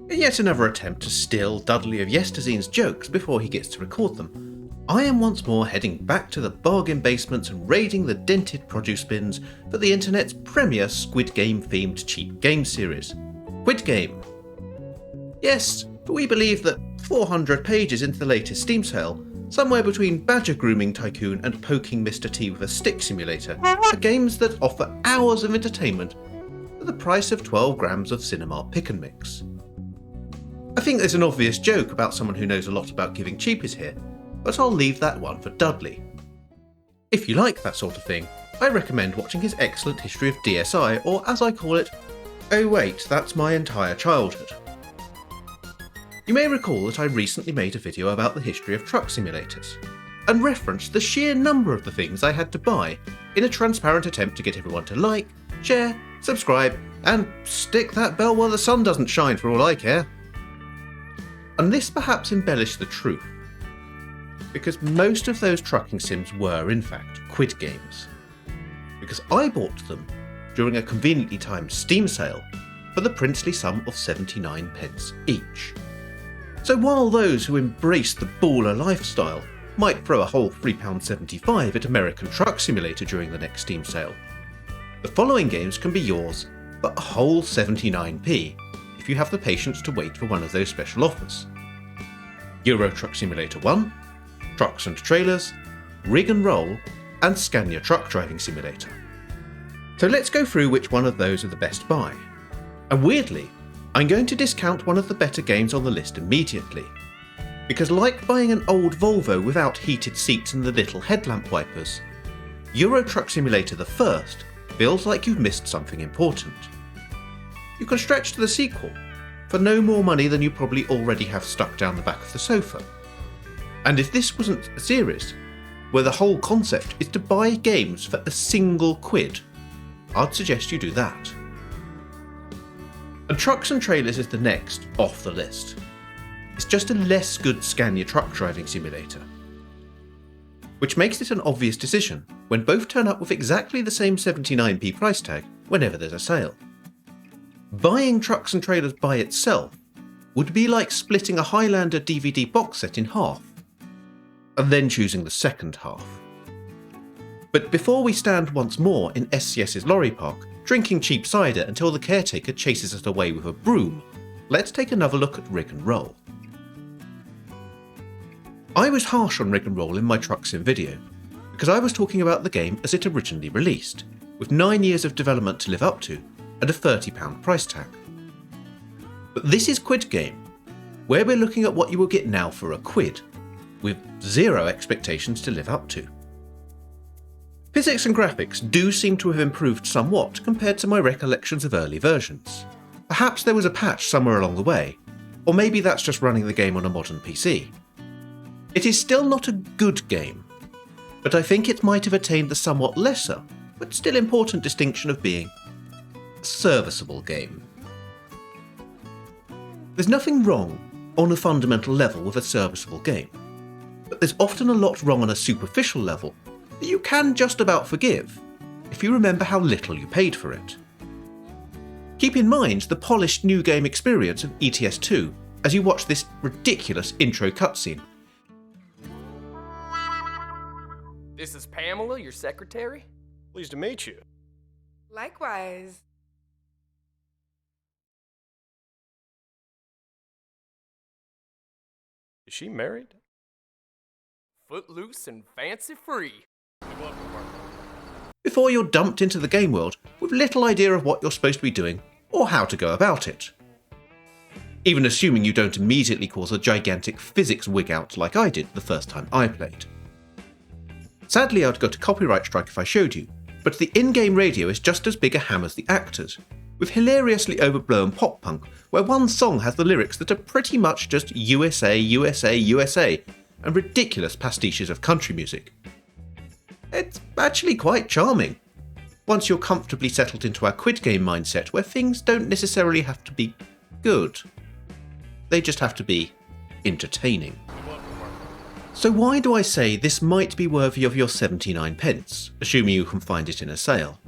Yet another attempt to steal Dudley of Yesterzene's jokes before he gets to record them. I am once more heading back to the bargain basements and raiding the dented produce bins for the internet's premier Squid Game themed cheap game series, Quid Game. Yes, but we believe that 400 pages into the latest Steam sale, somewhere between Badger Grooming Tycoon and Poking Mr. T with a Stick Simulator, are games that offer hours of entertainment at the price of 12 grams of cinema pick and mix. I think there's an obvious joke about someone who knows a lot about giving cheapies here, but I'll leave that one for Dudley. If you like that sort of thing, I recommend watching his excellent history of DSI, or as I call it, oh wait, that's my entire childhood. You may recall that I recently made a video about the history of truck simulators, and referenced the sheer number of the things I had to buy in a transparent attempt to get everyone to like, share, subscribe, and stick that bell where the sun doesn't shine for all I care. And this perhaps embellished the truth, because most of those trucking sims were in fact Quid Games, because I bought them during a conveniently timed Steam sale for the princely sum of 79 pence each. So while those who embrace the baller lifestyle might throw a whole £3.75 at American Truck Simulator during the next Steam sale, the following games can be yours for a whole 79p if you have the patience to wait for one of those special offers. Euro Truck Simulator 1, Trucks and Trailers, Rig and Roll, and Scania Truck Driving Simulator. So let's go through which one of those are the best buy. And weirdly, I'm going to discount one of the better games on the list immediately, because like buying an old Volvo without heated seats and the little headlamp wipers, Euro Truck Simulator the first feels like you've missed something important. You can stretch to the sequel for no more money than you probably already have stuck down the back of the sofa. And if this wasn't a series where the whole concept is to buy games for a single quid, I'd suggest you do that. And Trucks and Trailers is the next off the list. It's just a less good Scania truck driving simulator, which makes it an obvious decision when both turn up with exactly the same 79p price tag whenever there's a sale. Buying Trucks and Trailers by itself would be like splitting a Highlander DVD box set in half, and then choosing the second half. But before we stand once more in SCS's lorry park, drinking cheap cider until the caretaker chases us away with a broom, let's take another look at Rig and Roll. I was harsh on Rig and Roll in my Truck Sim video, because I was talking about the game as it originally released, with 9 years of development to live up to, and a £30 price tag. But this is Quid Game, where we're looking at what you will get now for a quid, with zero expectations to live up to. Physics and graphics do seem to have improved somewhat compared to my recollections of early versions. Perhaps there was a patch somewhere along the way, or maybe that's just running the game on a modern PC. It is still not a good game, but I think it might have attained the somewhat lesser, but still important distinction of being a serviceable game. There's nothing wrong on a fundamental level with a serviceable game, but there's often a lot wrong on a superficial level that you can just about forgive if you remember how little you paid for it. Keep in mind the polished new game experience of ETS2 as you watch this ridiculous intro cutscene. This is Pamela, your secretary? Pleased to meet you. Likewise. Is she married? Footloose and fancy free. Before you're dumped into the game world with little idea of what you're supposed to be doing or how to go about it. Even assuming you don't immediately cause a gigantic physics wig out like I did the first time I played. Sadly, I'd got a copyright strike if I showed you, but the in-game radio is just as big a ham as the actors, with hilariously overblown pop punk where one song has the lyrics that are pretty much just USA, USA, USA, and ridiculous pastiches of country music. It's actually quite charming, once you're comfortably settled into our Quid Game mindset where things don't necessarily have to be good. They just have to be entertaining. So why do I say this might be worthy of your 79 pence, assuming you can find it in a sale?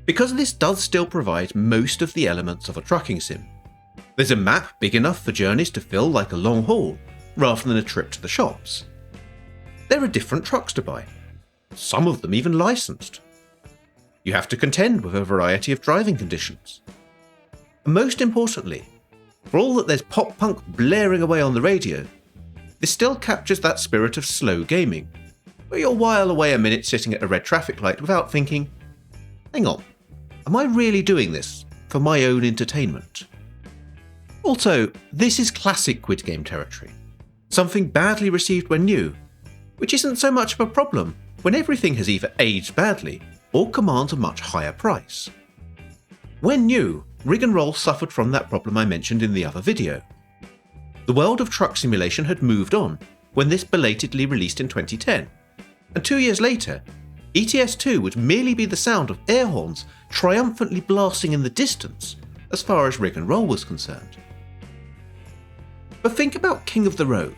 Because this does still provide most of the elements of a trucking sim, There's a map big enough for journeys to fill like a long haul, rather than a trip to the shops. There are different trucks to buy, some of them even licensed. You have to contend with a variety of driving conditions. And most importantly, for all that there's pop punk blaring away on the radio, this still captures that spirit of slow gaming, where you'll while away a minute sitting at a red traffic light without thinking, hang on, am I really doing this for my own entertainment? Also, this is classic Quid Game territory, something badly received when new, which isn't so much of a problem when everything has either aged badly or commands a much higher price. When new, Rig and Roll suffered from that problem I mentioned in the other video. The world of truck simulation had moved on when this belatedly released in 2010, and 2 years later, ETS2 would merely be the sound of air horns triumphantly blasting in the distance as far as Rig and Roll was concerned. But think about King of the Road.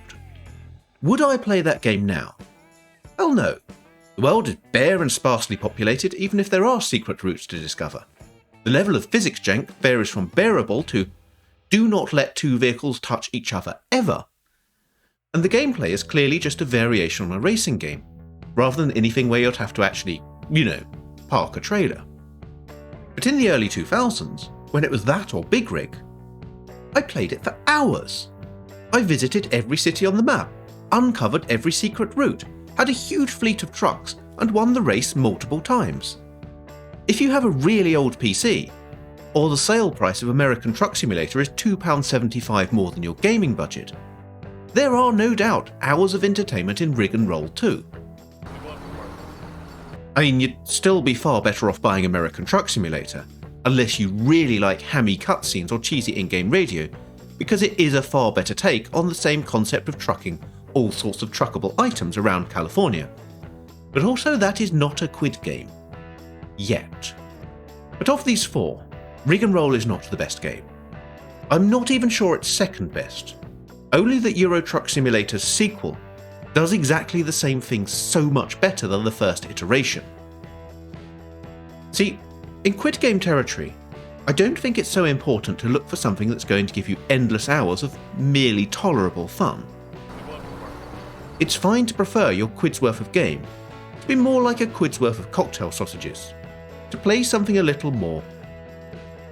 Would I play that game now? Well, no. The world is bare and sparsely populated even if there are secret routes to discover. The level of physics jank varies from bearable to do not let two vehicles touch each other ever. And the gameplay is clearly just a variation on a racing game, rather than anything where you'd have to actually, park a trailer. But in the early 2000s, when it was that or Big Rig, I played it for hours. I visited every city on the map, uncovered every secret route, had a huge fleet of trucks, and won the race multiple times. If you have a really old PC, or the sale price of American Truck Simulator is £2.75 more than your gaming budget, there are no doubt hours of entertainment in Rig and Roll too. I mean, you'd still be far better off buying American Truck Simulator, unless you really like hammy cutscenes or cheesy in-game radio, because it is a far better take on the same concept of trucking all sorts of truckable items around California. But also that is not a Quid game. Yet. But of these four, Rig and Roll is not the best game. I'm not even sure it's second best. Only that Euro Truck Simulator's sequel does exactly the same thing so much better than the first iteration. See, in Quid Game territory, I don't think it's so important to look for something that's going to give you endless hours of merely tolerable fun. It's fine to prefer your quid's worth of game to be more like a quid's worth of cocktail sausages, to play something a little more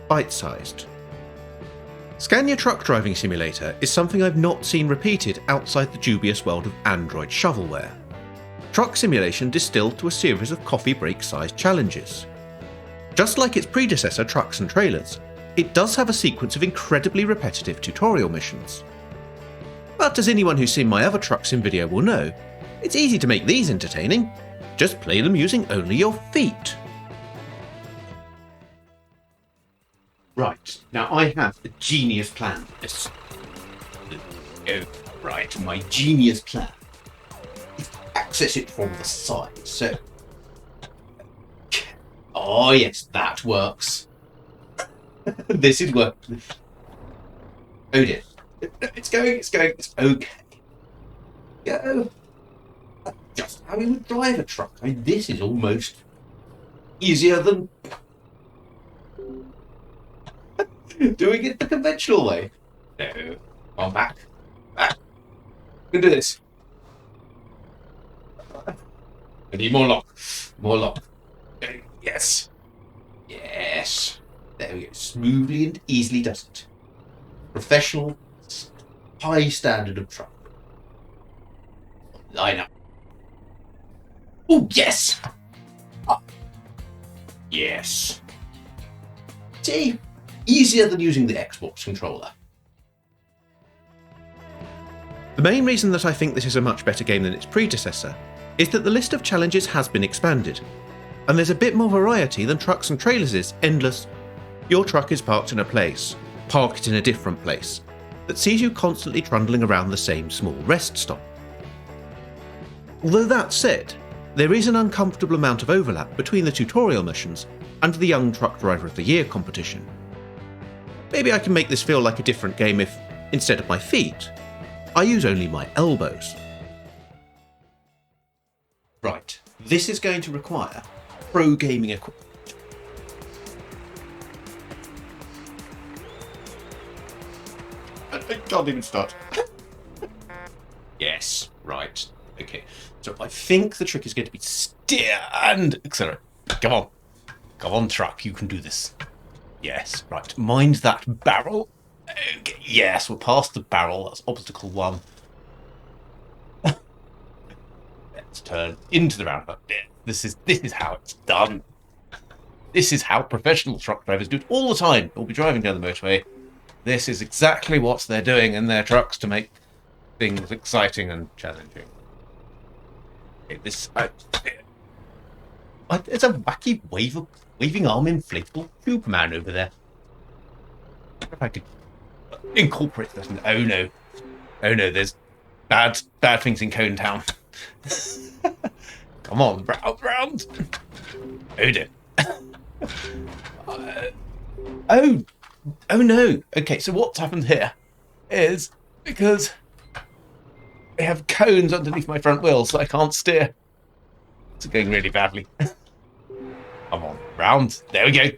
bite-sized. Scania Truck Driving Simulator is something I've not seen repeated outside the dubious world of Android shovelware. Truck simulation distilled to a series of coffee break-sized challenges. Just like its predecessor Trucks and Trailers, it does have a sequence of incredibly repetitive tutorial missions. But as anyone who's seen my other truck sim video will know, it's easy to make these entertaining. Just play them using only your feet. Right, now I have a genius plan for this. Right, my genius plan is to access it from the side, so... Oh yes, that works. This is working. Oh dear. It's going, it's okay. Go. Just how you would drive a truck. I mean, this is almost easier than doing it the conventional way. No. I'm back. Back. We can do this. I need more lock. More lock. Okay. Yes. Yes. There we go. Smoothly and easily does it. Professional, high standard of truck. Line up. Oh, yes! Up. Yes. See? Easier than using the Xbox controller. The main reason that I think this is a much better game than its predecessor is that the list of challenges has been expanded, and there's a bit more variety than Trucks and Trailers' endless your truck is parked in a place, park it in a different place, that sees you constantly trundling around the same small rest stop. Although that said, there is an uncomfortable amount of overlap between the tutorial missions and the Young Truck Driver of the Year competition. Maybe I can make this feel like a different game if, instead of my feet, I use only my elbows. Right, this is going to require pro gaming equipment. I can't even start. Yes, right. Okay. So I think the trick is going to be steer and accelerate. Come on. Come on, truck. You can do this. Yes, right. Mind that barrel. Okay. Yes, we're past the barrel. That's obstacle 1. Let's turn into the roundabout. This is how it's done. This is how professional truck drivers do it all the time. They'll be driving down the motorway. This is exactly what they're doing in their trucks to make things exciting and challenging. Okay, there's a wacky waving arm inflatable tube man over there. I wonder if I could incorporate that. Oh no, there's bad things in Cone Town. Come on, round. Oh dear. Oh no. Okay, so what's happened here is because I have cones underneath my front wheels, so I can't steer. It's going really badly. Come on, round. There we go.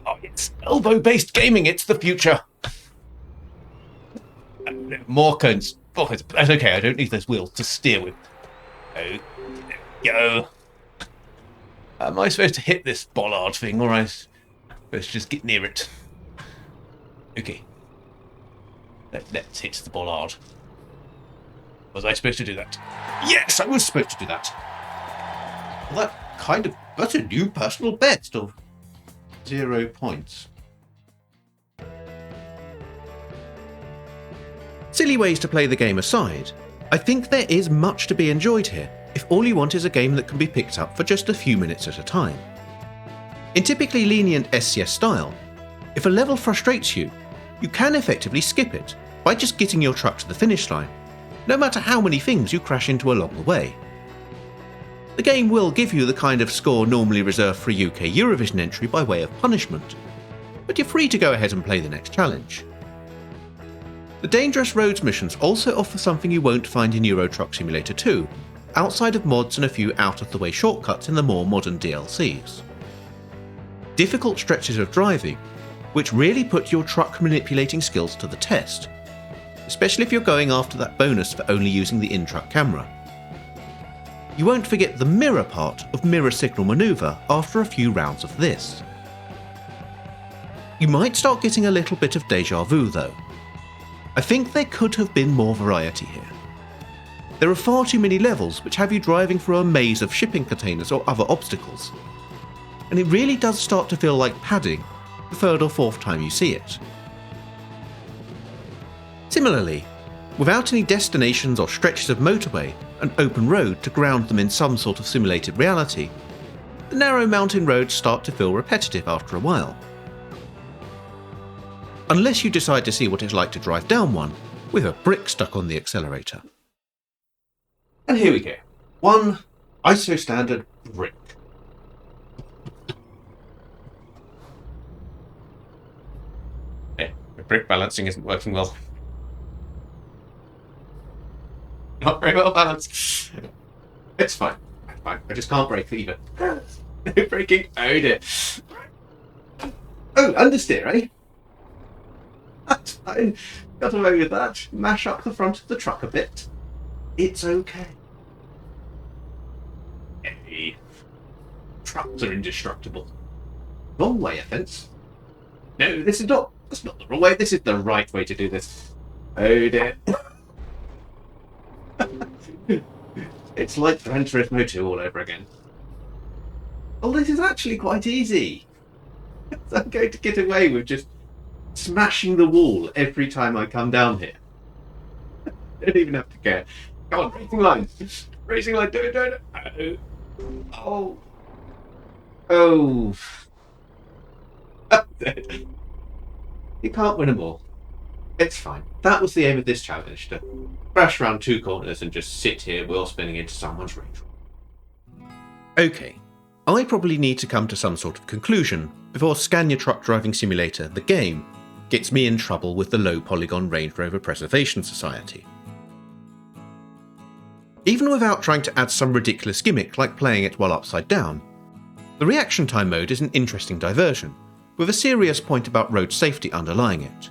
Oh, it's elbow-based gaming. It's the future. More cones. That's okay. I don't need those wheels to steer with. Oh, there we go. Am I supposed to hit this bollard thing, or am I supposed to just get near it? Okay. Let's hit the bollard. Was I supposed to do that? Yes, I was supposed to do that. Well, that's a new personal best of 0 points. Silly ways to play the game aside, I think there is much to be enjoyed here if all you want is a game that can be picked up for just a few minutes at a time. In typically lenient SCS style, if a level frustrates you, you can effectively skip it by just getting your truck to the finish line, no matter how many things you crash into along the way. The game will give you the kind of score normally reserved for a UK Eurovision entry by way of punishment, but you're free to go ahead and play the next challenge. The Dangerous Roads missions also offer something you won't find in Euro Truck Simulator 2, outside of mods and a few out-of-the-way shortcuts in the more modern DLCs. Difficult stretches of driving, which really put your truck manipulating skills to the test, especially if you're going after that bonus for only using the in-truck camera. You won't forget the mirror part of mirror signal manoeuvre after a few rounds of this. You might start getting a little bit of deja vu though. I think there could have been more variety here. There are far too many levels which have you driving through a maze of shipping containers or other obstacles, and it really does start to feel like padding the third or fourth time you see it. Similarly, without any destinations or stretches of motorway and open road to ground them in some sort of simulated reality, the narrow mountain roads start to feel repetitive after a while. Unless you decide to see what it's like to drive down one with a brick stuck on the accelerator. And here we go. One ISO standard brick. The brick balancing isn't working well. Not very well balanced. It's fine. It's fine. I just can't brake either. No braking. Oh dear. Oh, understeer, eh? That's fine. Got away with that. Mash up the front of the truck a bit. It's okay. Hey. Trucks are indestructible. Wrong way, offence. No, this is not. That's not the wrong way. This is the right way to do this. Oh dear. It's like Gran Turismo 2 all over again. Oh, this is actually quite easy. I'm going to get away with just smashing the wall every time I come down here. Don't even have to care. Come on, racing line. Racing line, do it. Oh. Oh. You can't win them all. It's fine. That was the aim of this challenge, to crash around 2 corners and just sit here wheel spinning into someone's Range Rover. Okay, I probably need to come to some sort of conclusion before Scan Your Truck Driving Simulator, the game, gets me in trouble with the Low Polygon Range Rover Preservation Society. Even without trying to add some ridiculous gimmick like playing it while upside down, the reaction time mode is an interesting diversion, with a serious point about road safety underlying it.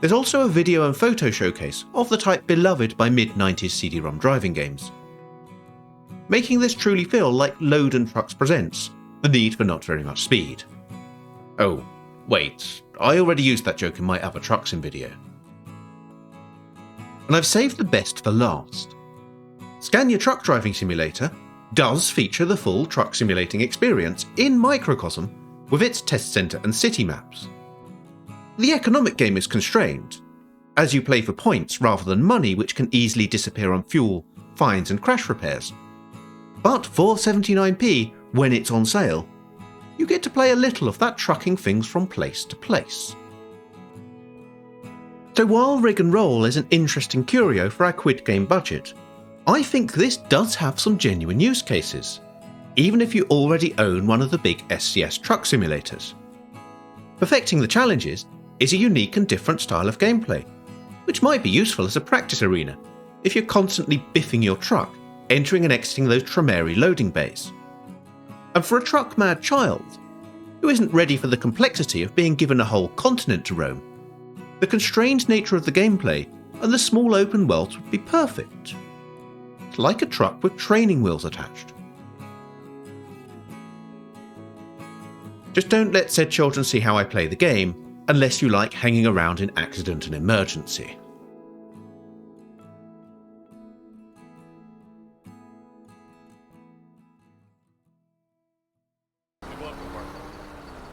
There's also a video and photo showcase of the type beloved by mid-90s CD-ROM driving games, making this truly feel like Load and Trucks presents the need for not very much speed. Oh, wait, I already used that joke in my other Trucksim video. And I've saved the best for last. Scania Truck Driving Simulator does feature the full truck simulating experience in Microcosm with its test centre and city maps. The economic game is constrained, as you play for points rather than money, which can easily disappear on fuel, fines and crash repairs. But for 79p, when it's on sale, you get to play a little of that trucking things from place to place. So while Rig and Roll is an interesting curio for our Quid Game budget, I think this does have some genuine use cases, even if you already own one of the big SCS truck simulators. Perfecting the challenges is a unique and different style of gameplay, which might be useful as a practice arena if you're constantly biffing your truck, entering and exiting those Tremere loading bays. And for a truck-mad child, who isn't ready for the complexity of being given a whole continent to roam, the constrained nature of the gameplay and the small open worlds would be perfect. It's like a truck with training wheels attached. Just don't let said children see how I play the game, unless you like hanging around in accident and emergency.